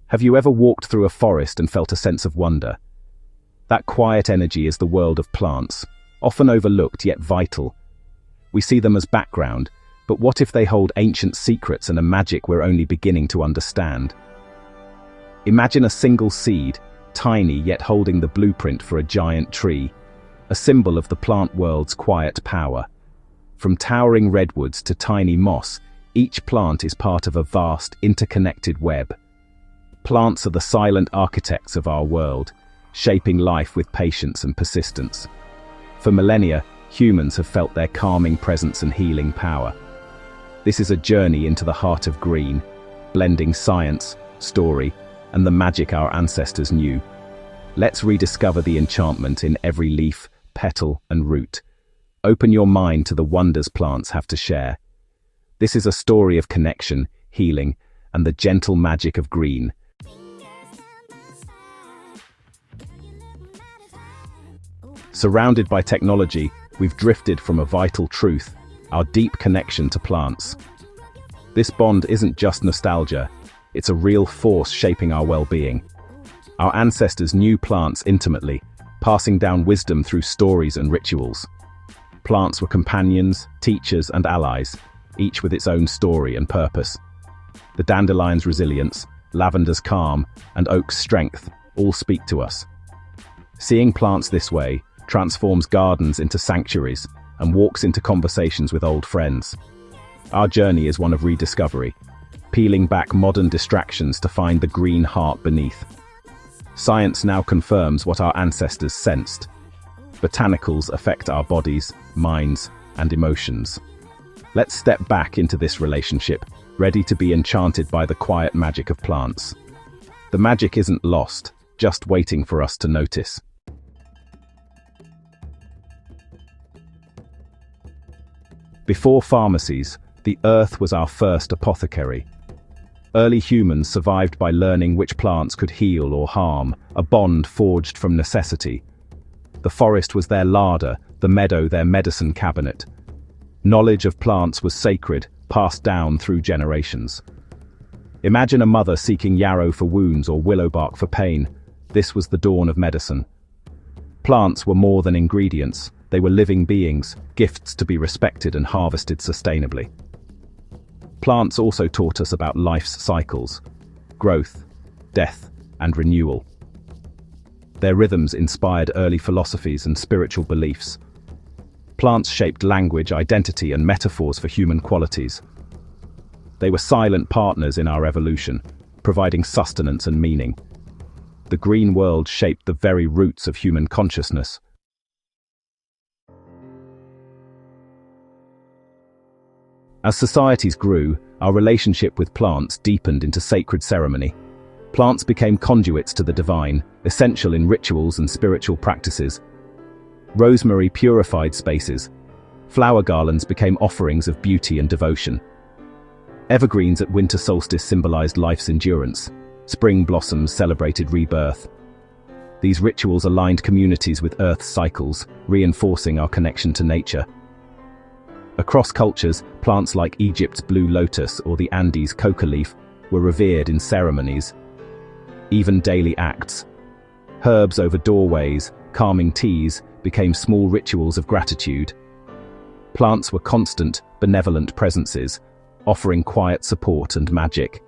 Have you ever walked through a forest and felt a sense of wonder? That quiet energy is the world of plants, often overlooked yet vital. We see them as background, but what if they hold ancient secrets and a magic we're only beginning to understand? Imagine a single seed, tiny yet holding the blueprint for a giant tree, a symbol of the plant world's quiet power. From towering redwoods to tiny moss, each plant is part of a vast, interconnected web. Plants are the silent architects of our world, shaping life with patience and persistence. For millennia, humans have felt their calming presence and healing power. This is a journey into the heart of green, blending science, story, and the magic our ancestors knew. Let's rediscover the enchantment in every leaf, petal, and root. Open your mind to the wonders plants have to share. This is a story of connection, healing, and the gentle magic of green. Surrounded by technology, we've drifted from a vital truth, our deep connection to plants. This bond isn't just nostalgia, it's a real force shaping our well-being. Our ancestors knew plants intimately, passing down wisdom through stories and rituals. Plants were companions, teachers, and allies, each with its own story and purpose. The dandelion's resilience, lavender's calm, and oak's strength all speak to us. Seeing plants this way transforms gardens into sanctuaries and walks into conversations with old friends. Our journey is one of rediscovery, peeling back modern distractions to find the green heart beneath. Science now confirms what our ancestors sensed. Botanicals affect our bodies, minds, and emotions. Let's step back into this relationship, ready to be enchanted by the quiet magic of plants. The magic isn't lost, just waiting for us to notice. Before pharmacies, the earth was our first apothecary. Early humans survived by learning which plants could heal or harm, a bond forged from necessity. The forest was their larder, the meadow their medicine cabinet. Knowledge of plants was sacred, passed down through generations. Imagine a mother seeking yarrow for wounds or willow bark for pain. This was the dawn of medicine. Plants were more than ingredients. They were living beings, gifts to be respected and harvested sustainably. Plants also taught us about life's cycles, growth, death, and renewal. Their rhythms inspired early philosophies and spiritual beliefs. Plants shaped language, identity, and metaphors for human qualities. They were silent partners in our evolution, providing sustenance and meaning. The green world shaped the very roots of human consciousness. As societies grew, our relationship with plants deepened into sacred ceremony. Plants became conduits to the divine, essential in rituals and spiritual practices. Rosemary purified spaces. Flower garlands became offerings of beauty and devotion. Evergreens at winter solstice symbolized life's endurance. Spring blossoms celebrated rebirth. These rituals aligned communities with Earth's cycles, reinforcing our connection to nature. Across cultures, plants like Egypt's blue lotus or the Andes' coca leaf were revered in ceremonies. Even daily acts. Herbs over doorways, calming teas, became small rituals of gratitude. Plants were constant, benevolent presences, offering quiet support and magic.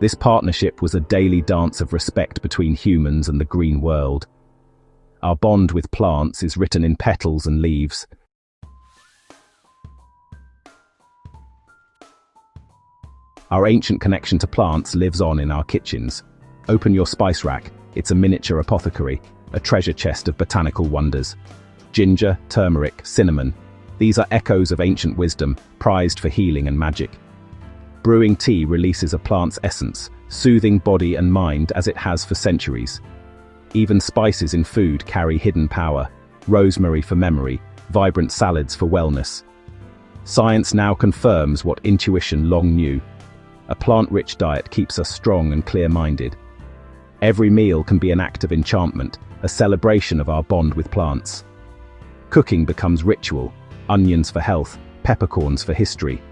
This partnership was a daily dance of respect between humans and the green world. Our bond with plants is written in petals and leaves. Our ancient connection to plants lives on in our kitchens. Open your spice rack, it's a miniature apothecary, a treasure chest of botanical wonders. Ginger, turmeric, cinnamon. These are echoes of ancient wisdom, prized for healing and magic. Brewing tea releases a plant's essence, soothing body and mind as it has for centuries. Even spices in food carry hidden power. Rosemary for memory, vibrant salads for wellness. Science now confirms what intuition long knew. A plant-rich diet keeps us strong and clear-minded. Every meal can be an act of enchantment, a celebration of our bond with plants. Cooking becomes ritual, onions for health, peppercorns for history.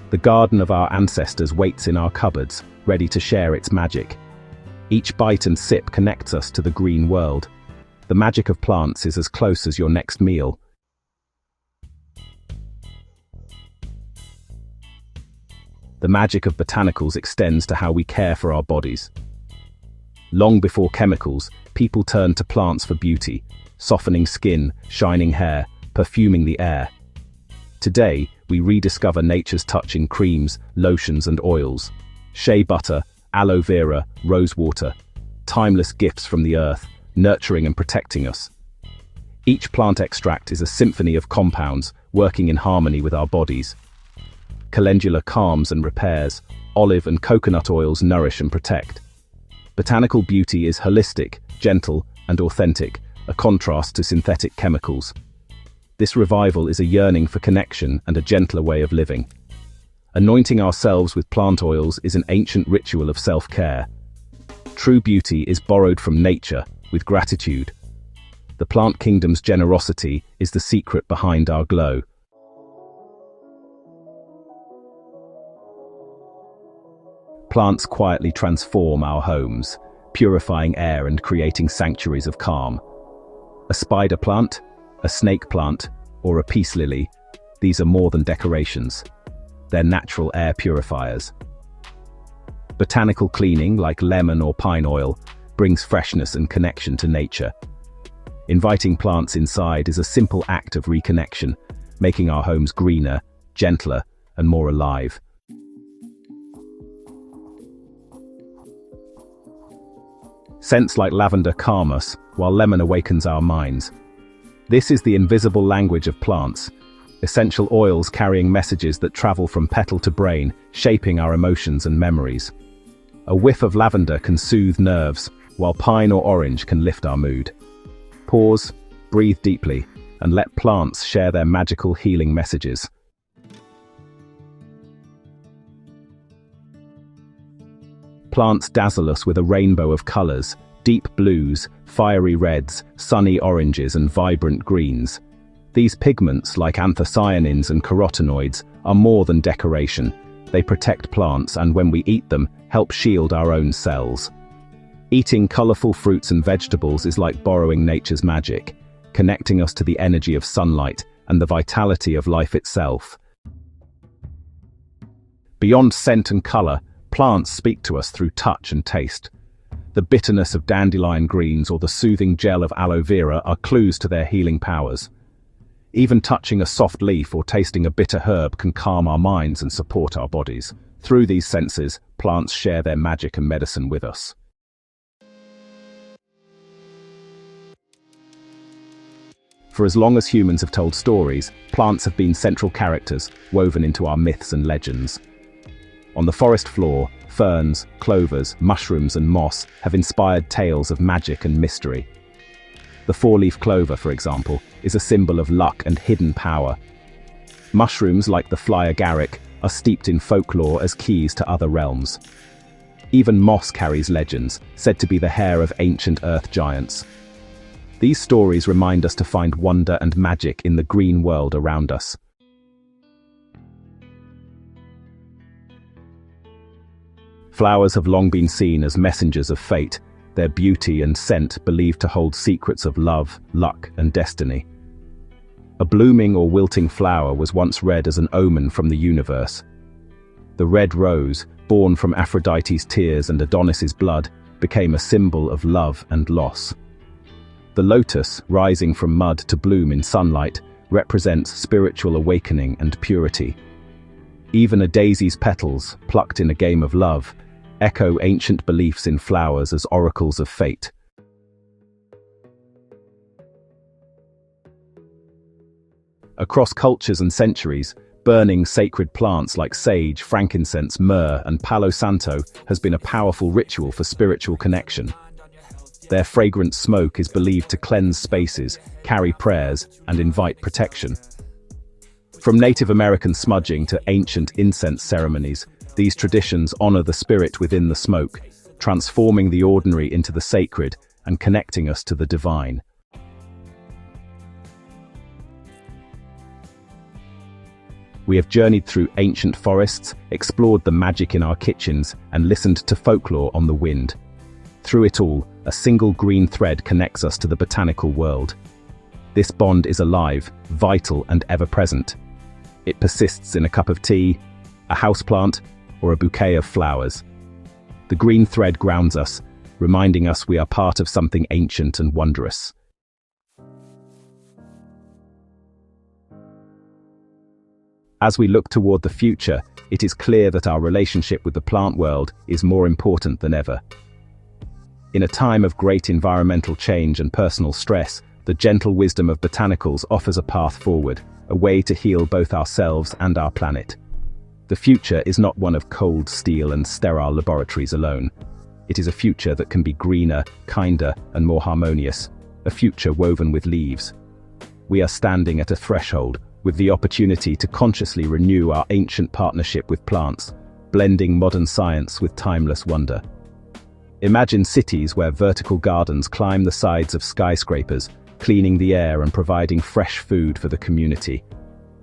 The garden of our ancestors waits in our cupboards, ready to share its magic. Each bite and sip connects us to the green world. The magic of plants is as close as your next meal. The magic of botanicals extends to how we care for our bodies. Long before chemicals, people turned to plants for beauty, softening skin, shining hair, perfuming the air. Today, we rediscover nature's touch in creams, lotions and oils. Shea butter, aloe vera, rose water, timeless gifts from the earth, nurturing and protecting us. Each plant extract is a symphony of compounds working in harmony with our bodies. Calendula calms and repairs, olive and coconut oils nourish and protect. Botanical beauty is holistic, gentle, and authentic, a contrast to synthetic chemicals. This revival is a yearning for connection and a gentler way of living. Anointing ourselves with plant oils is an ancient ritual of self-care. True beauty is borrowed from nature, with gratitude. The plant kingdom's generosity is the secret behind our glow. Plants quietly transform our homes, purifying air and creating sanctuaries of calm. A spider plant, a snake plant, or a peace lily, these are more than decorations. They're natural air purifiers. Botanical cleaning, like lemon or pine oil, brings freshness and connection to nature. Inviting plants inside is a simple act of reconnection, making our homes greener, gentler, and more alive. Scents like lavender calm us, while lemon awakens our minds. This is the invisible language of plants, essential oils carrying messages that travel from petal to brain, shaping our emotions and memories. A whiff of lavender can soothe nerves, while pine or orange can lift our mood. Pause, breathe deeply, and let plants share their magical healing messages. Plants dazzle us with a rainbow of colors, deep blues, fiery reds, sunny oranges, and vibrant greens. These pigments, like anthocyanins and carotenoids, are more than decoration. They protect plants and, when we eat them, help shield our own cells. Eating colorful fruits and vegetables is like borrowing nature's magic, connecting us to the energy of sunlight and the vitality of life itself. Beyond scent and color, plants speak to us through touch and taste. The bitterness of dandelion greens or the soothing gel of aloe vera are clues to their healing powers. Even touching a soft leaf or tasting a bitter herb can calm our minds and support our bodies. Through these senses, plants share their magic and medicine with us. For as long as humans have told stories, plants have been central characters woven into our myths and legends. On the forest floor, ferns, clovers, mushrooms and moss have inspired tales of magic and mystery. The four-leaf clover, for example, is a symbol of luck and hidden power. Mushrooms like the fly agaric are steeped in folklore as keys to other realms. Even moss carries legends, said to be the hair of ancient earth giants. These stories remind us to find wonder and magic in the green world around us. Flowers have long been seen as messengers of fate, their beauty and scent believed to hold secrets of love, luck, and destiny. A blooming or wilting flower was once read as an omen from the universe. The red rose, born from Aphrodite's tears and Adonis's blood, became a symbol of love and loss. The lotus, rising from mud to bloom in sunlight, represents spiritual awakening and purity. Even a daisy's petals, plucked in a game of love, echo ancient beliefs in flowers as oracles of fate. Across cultures and centuries, burning sacred plants like sage, frankincense, myrrh, and palo santo has been a powerful ritual for spiritual connection. Their fragrant smoke is believed to cleanse spaces, carry prayers, and invite protection. From Native American smudging to ancient incense ceremonies, these traditions honor the spirit within the smoke, transforming the ordinary into the sacred and connecting us to the divine. We have journeyed through ancient forests, explored the magic in our kitchens, and listened to folklore on the wind. Through it all, a single green thread connects us to the botanical world. This bond is alive, vital, and ever-present. It persists in a cup of tea, a houseplant, or a bouquet of flowers. The green thread grounds us, reminding us we are part of something ancient and wondrous. As we look toward the future, it is clear that our relationship with the plant world is more important than ever. In a time of great environmental change and personal stress, the gentle wisdom of botanicals offers a path forward, a way to heal both ourselves and our planet. The future is not one of cold steel and sterile laboratories alone. It is a future that can be greener, kinder, and more harmonious, a future woven with leaves. We are standing at a threshold, with the opportunity to consciously renew our ancient partnership with plants, blending modern science with timeless wonder. Imagine cities where vertical gardens climb the sides of skyscrapers, cleaning the air and providing fresh food for the community.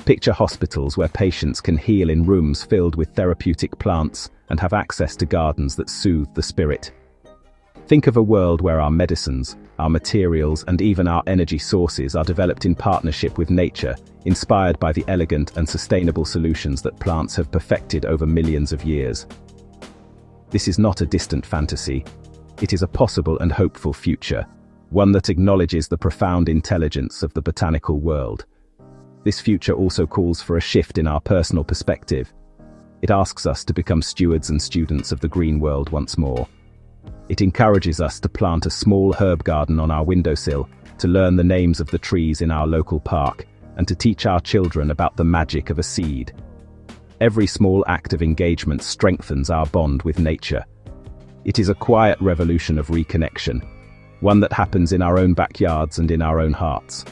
Picture hospitals where patients can heal in rooms filled with therapeutic plants and have access to gardens that soothe the spirit. Think of a world where our medicines, our materials, and even our energy sources are developed in partnership with nature, inspired by the elegant and sustainable solutions that plants have perfected over millions of years. This is not a distant fantasy. It is a possible and hopeful future, one that acknowledges the profound intelligence of the botanical world. This future also calls for a shift in our personal perspective. It asks us to become stewards and students of the green world once more. It encourages us to plant a small herb garden on our windowsill, to learn the names of the trees in our local park, and to teach our children about the magic of a seed. Every small act of engagement strengthens our bond with nature. It is a quiet revolution of reconnection, one that happens in our own backyards and in our own hearts.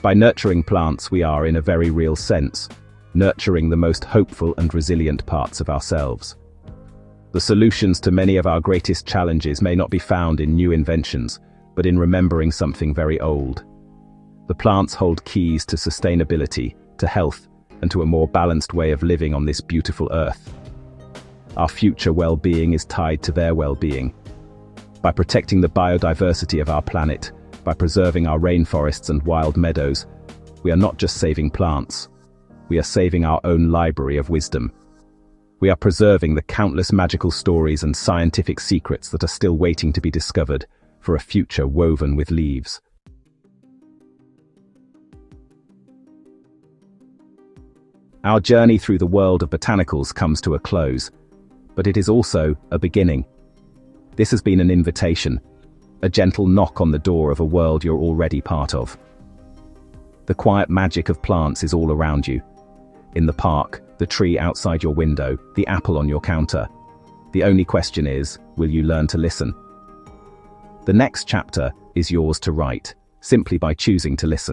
By nurturing plants, we are, in a very real sense, nurturing the most hopeful and resilient parts of ourselves. The solutions to many of our greatest challenges may not be found in new inventions, but in remembering something very old. The plants hold keys to sustainability, to health, and to a more balanced way of living on this beautiful earth. Our future well-being is tied to their well-being. By protecting the biodiversity of our planet, by preserving our rainforests and wild meadows, we are not just saving plants. We are saving our own library of wisdom. We are preserving the countless magical stories and scientific secrets that are still waiting to be discovered for a future woven with leaves. Our journey through the world of botanicals comes to a close, but it is also a beginning. This has been an invitation, a gentle knock on the door of a world you're already part of. The quiet magic of plants is all around you. In the park, the tree outside your window, the apple on your counter. The only question is, will you learn to listen? The next chapter is yours to write, simply by choosing to listen.